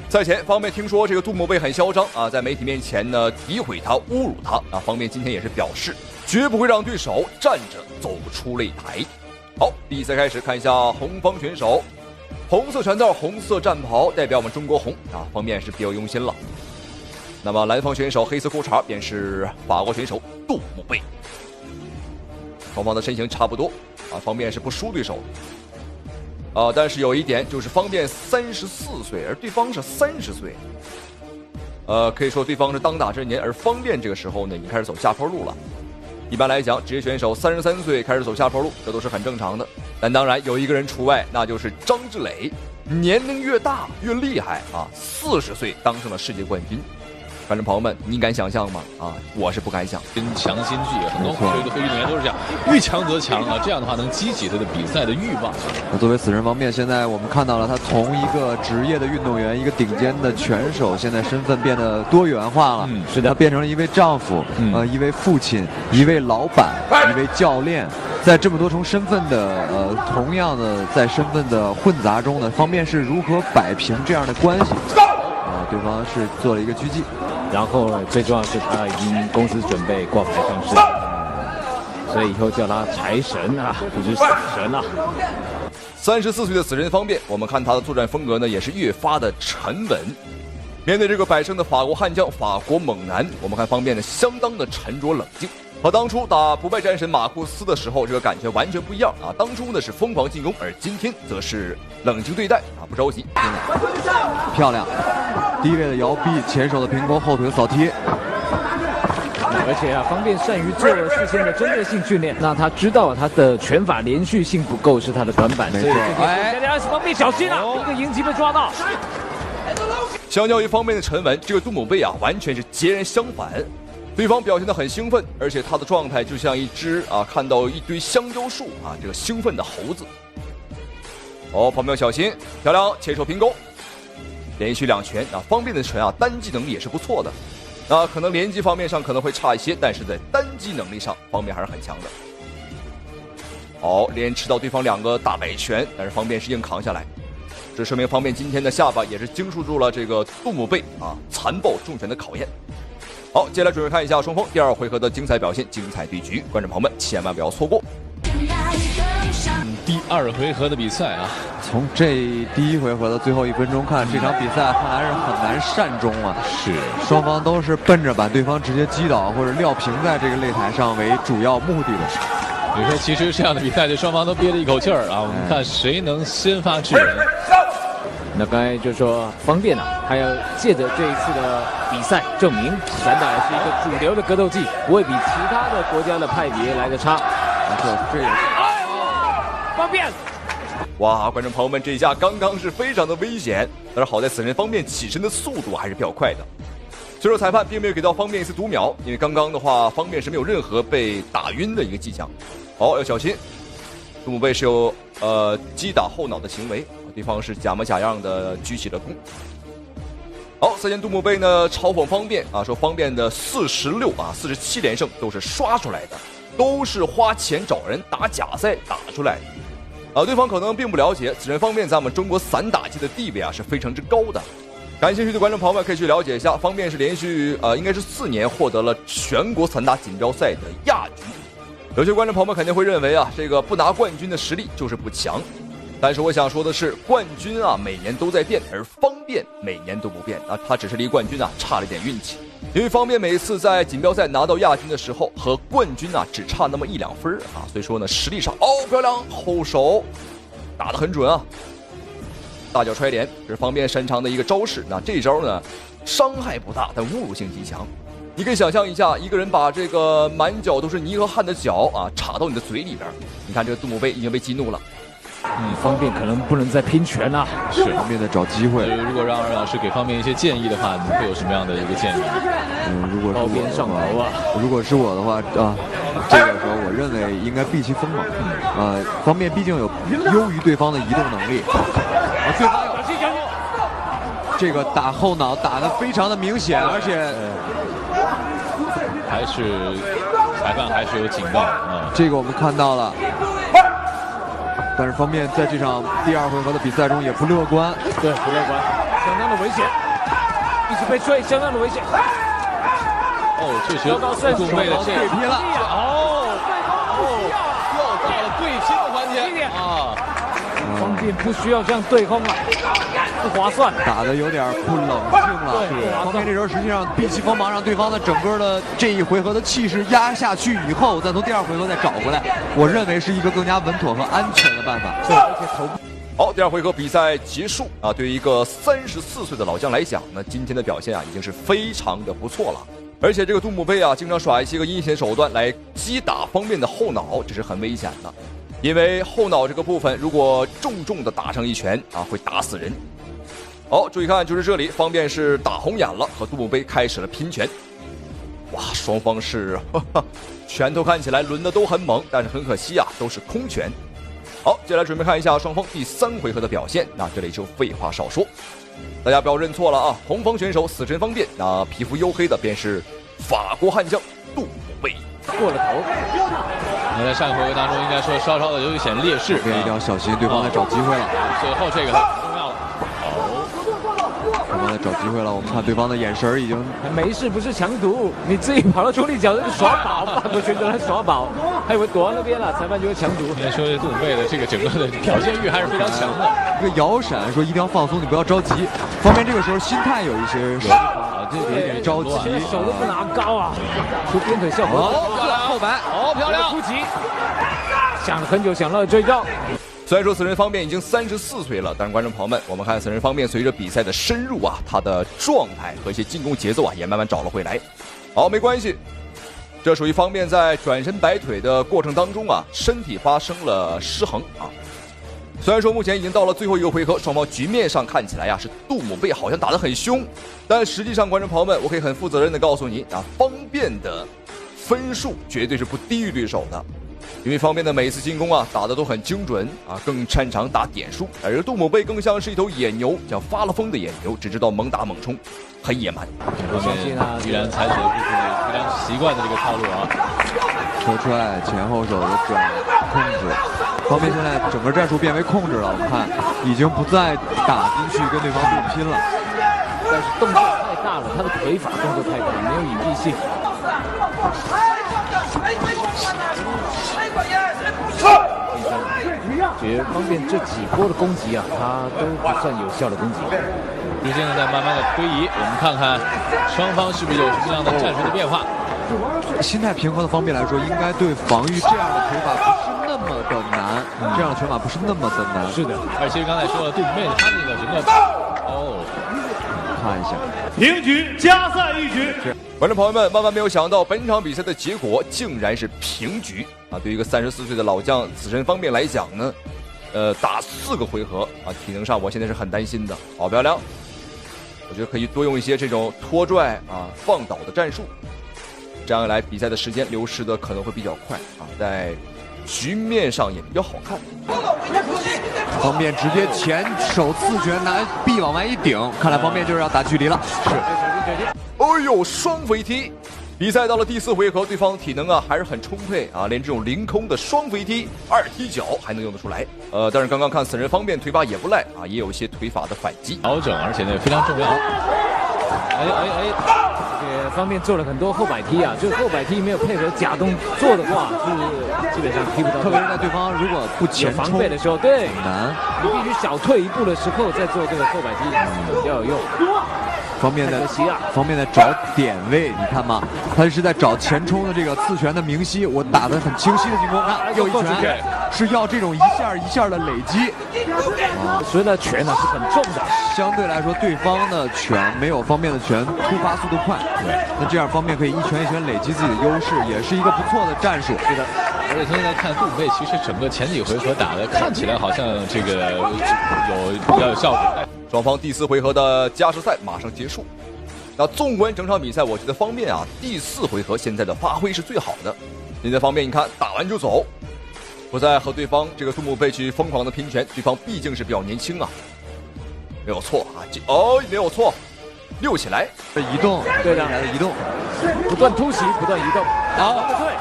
賽前方面聽說這個杜姆貝很囂張在媒體面前呢詆毀他、侮辱他方面今天也是表示絕不會讓對手站着走不出擂台。好，比賽開始，看一下紅方選手，紅色拳套、紅色戰袍代表我們中國紅方面是比較用心了。那麼藍方選手黑色褲衩便是法國選手杜姆貝，雙方的身形差不多方面是不輸對手但是有一點就是方便34歲，而對方是30歲，可以說對方是當打之年，而方便這個時候呢，已經開始走下坡路了。一般來講，職業選手33歲開始走下坡路，這都是很正常的。但當然有一個人除外，那就是張志磊，年齡越大越厲害40歲當上了世界冠軍。觀眾朋友們，你敢想象嗎？我是不敢想。跟強心俱，很多所有的運動員都是這樣，遇強則強這樣的話能激起他的比賽的慾望。作為死神方面，現在我們看到了他從一個職業的運動員，一個頂尖的拳手，現在身份變得多元化了。是的，他變成了一位丈夫，一位父親，一位老闆，一位教練。在這麼多重身份的同樣的在身份的混雜中呢，方面是如何擺平這樣的關係？對方是做了一個狙擊。然後最重要是他已經公司準備掛牌上市，所以以後叫他財神不是死神34歲的死神方面，我們看他的作戰風格呢，也是越發的沉穩。面對這個百勝的法國悍將、法國猛男，我們看方面呢相當的沉着冷靜。和當初打不敗戰神馬庫斯的時候，這個感覺完全不一樣當初呢是瘋狂進攻，而今天則是冷靜對待不着急。漂亮，低位的搖臂，前手的平勾，後腿的掃踢。而且方便善於做事先的針對性訓練，那他知道他的拳法連續性不夠是他的短板，所以方便小心一個迎擊被抓到。相較於方面的沉穩，這個杜姆貝完全是截然相反。對方表現得很興奮，而且他的狀態就像一隻看到一堆香蕉樹這個興奮的猴子。旁邊要小心，漂亮，前手平勾，連續2拳方便的拳單擊能力也是不錯的。那可能連擊方面上可能會差一些，但是在單擊能力上方面還是很強的。連吃到對方2個大擺拳，但是方便是硬扛下來。這說明方便今天的下巴也是經受住了這個杜姆貝殘暴重拳的考驗。好，接下來準備看一下雙方第2回合的精彩表現、精彩對局，觀眾朋友們千萬不要錯過。第2回合的比賽從這第1回合的最後1分鐘看，這場比賽看來是很難善終是，雙方都是奔着把對方直接擊倒或者撂平在這個擂台上為主要目的的。你說其實這樣的比賽，這雙方都憋了一口氣兒我們看誰能先發制人。那剛才就說方便還要借着這一次的比賽證明散打也是一個主流的格鬥技，不會比其他的國家的派別來得差。沒錯，這也是方便。哇，觀眾朋友們，這一下剛剛是非常的危險，但是好在死神方便起身的速度還是比較快的。雖說裁判並沒有給到方便一次讀秒，因為剛剛的話方便是沒有任何被打暈的一個跡象。要小心，杜姆貝是有擊打後腦的行為。對方是假模假樣的舉起了弓。好，賽前杜姆貝呢嘲諷方便說方便的46、47連勝都是刷出來的，都是花錢找人打假賽打出來的。對方可能並不了解此人方面在我們中國散打界的地位是非常之高的。感興趣的觀眾朋友們可以去了解一下，方便是連續應該是4年獲得了全國散打錦標賽的亞軍。有些觀眾朋友們肯定會認為這個不拿冠軍的實力就是不強。但是我想說的是，冠軍每年都在變，而方便每年都不變他只是離冠軍差了一點運氣。因為方面每次在錦標賽拿到亞軍的時候，和冠軍啊只差那麼1-2分啊，所以說呢，實力上漂亮，後手打得很準啊，大腳踹臉，這是方面擅長的一個招式。那這招呢，傷害不大，但侮辱性極強。你可以想象一下，一個人把這個滿腳都是泥和汗的腳啊插到你的嘴裡邊，你看這個杜姆貝已經被激怒了。方便可能不能再拼拳了，是方便的找機會。如果讓二老師給方面一些建議的話，你會有什麼樣的一個建議？如果是我的話，如果是我的話啊，這個時候我認為應該避其鋒芒。方面畢竟有優於對方的移動能力。对方這個打後腦打得非常的明顯，而且還是裁判還是有警告啊。這個我們看到了。但是方面在這場第2回合的比賽中也不樂觀，對，不樂觀，相當的危險，一直被追，相当的危險。確實，杜姆貝的這對拼了，又到了對拼的環節啊！方便不需要這樣對空了，不划算，打得有點不冷靜了。方便這時候實際上避其鋒芒，讓對方的整個的這一回合的氣勢壓下去以後，再從第2回合再找回来，我認為是一個更加穩妥和安全的辦法。好，第2回合比賽結束啊！對於一個34歲的老將來講呢，今天的表現啊已經是非常的不錯了。而且這個杜姆貝啊，經常耍一些個陰險手段來擊打方面的後腦，這是很危險的。因為後腦這個部分，如果重重的打上一拳啊，會打死人。好，注意看，就是這裡，方便是打紅眼了，和杜姆貝開始了拼拳。哇，雙方是拳頭看起來掄的都很猛，但是很可惜啊，都是空拳。好，接下來準備看一下雙方第3回合的表現。那這裡就廢話少說，大家不要認錯了啊！紅方選手死神方便，那皮膚黝黑的便是法國悍將杜姆貝。過了頭。那在上一回合當中，應該說稍稍的有一點劣勢，一定要小心，对方在找機會了。最後這個很重要了。对方在找機會了，我們看對方的眼神已經沒事，不是強毒，你自己跑到中立角耍寶，法國選手來耍寶，還以為躲到那邊了，裁判就會強毒。應該說杜姆貝的這個整個的表現欲還是非常強的。一個搖閃說一定要放鬆，你不要着急。方面這個時候心態有一些這有點着急，手都不拿高啊，出鞭腿效果。漂亮，後白，漂亮，出击，想了很久，想到了追招。虽然說死神方面已經34歲了，但是觀眾朋友們，我們看死神方面隨着比賽的深入啊，他的狀態和一些進攻節奏啊，也慢慢找了回來。好，沒關係，這屬於方面在轉身擺腿的過程當中啊，身體發生了失衡啊。雖然說目前已經到了最後一個回合，雙方局面上看起來啊是杜姆貝好像打得很兇，但實際上觀眾朋友們，我可以很負責任的告訴你啊，方便的分數絕對是不低於對手的。因為方面的每一次進攻啊，打得都很精準啊，更擅長打點數，而杜姆貝更像是一頭野牛，像發了瘋的野牛，只知道猛打猛衝，很野蠻。我相信他依然採取的就是非常習慣的這個套路啊，抽踹前後手的轉控制，方面現在整個戰術變為控制了，我們看已經不再打進去跟對方對拼了，但是動作太大了，他的腿法動作太大，沒有隱蔽性。觉得方便這幾波的攻擊啊，他都不算有效的攻擊。時間在慢慢的推移，我們看看雙方是不是有什麼樣的戰術的變化。心態平和的方面來說，應該對防禦這樣的腿法不是那麼的難，這樣的拳法不是那麼的難。是的，而且剛才說了，杜姆貝他那個整個看一下，平局，加賽一局。觀眾朋友們，萬萬沒有想到，本場比賽的結果竟然是平局啊！對於一個34歲的老將死神方面來講呢，打4個回合啊，體能上我現在是很擔心的。好漂亮，我覺得可以多用一些這種拖拽啊、放倒的戰術，這樣一來比賽的時間流失的可能會比較快啊，在局面上也比較好看。方便直接前手刺拳拿臂往外一頂，看來方便就是要打距離了。是。哎呦，雙飛踢！比賽到了第4回合，對方體能啊還是很充沛啊，連這種凌空的雙飛踢、2踢腳還能用得出來。但是剛剛看死人方面腿法也不賴啊，也有一些腿法的反擊調整，而且呢非常重要。這個方面做了很多後擺踢啊，就是後擺踢沒有配合假動作的話，是基本上踢不到。特別是在對方如果不前防備的時候，對，很難。你必須小退一步的時候再做這個後擺踢，比較有用。方便在找点位，你看嘛，他是在找前冲的这个刺拳的明晰，我打得很清晰的情况下，又一拳是要这种一下一下的累积，所以呢拳呢是很重的，相对来说对方的拳没有方便的拳突发速度快，对，那这样方便可以一拳一拳累积自己的优势，也是一个不错的战术。是的。而且现在看杜姆贝，其实整个前几回合打的看起来好像这个比较有效果。双方第4回合的加时赛马上结束。那纵观整场比赛，我觉得方面啊，第4回合现在的发挥是最好的。现在方面你看打完就走，不再和对方这个杜姆贝去疯狂的拼拳，对方毕竟是比较年轻啊，没有错啊，没有错，溜起来，移动，对的，移动，不断突袭，不断移动，好，对。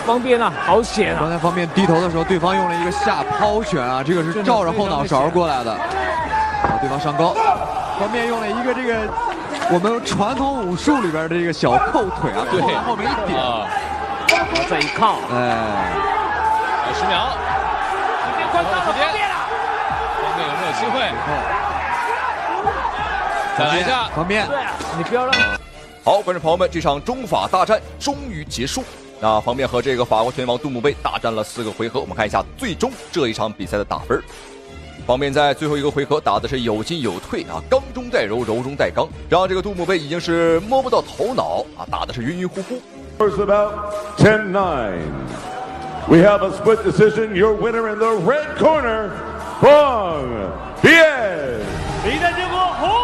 方便啊，好险啊！刚才方便低头的时候，对方用了一个下抛拳啊，这个是照着后脑勺过来的，对方上高，方便用了一个这个我们传统武术里边的这个小扣腿啊，对，后面一点，再一靠，哎，10秒，时间，方便有没有机会？再来一下，方便，你不要让。好，观众朋友们，这场中法大战终于结束。那方面和这个法国拳王杜姆贝大战了4个回合，我们看一下最终这一场比赛的打分。方面在最后一个回合打的是有进有退啊，刚中带柔，柔中带刚，让这个杜姆贝已經是摸不到頭腦啊，打的是暈暈乎乎。First about 10-9. We have a split decision. Your winner in the red corner, Bong Bien. 比赛结果。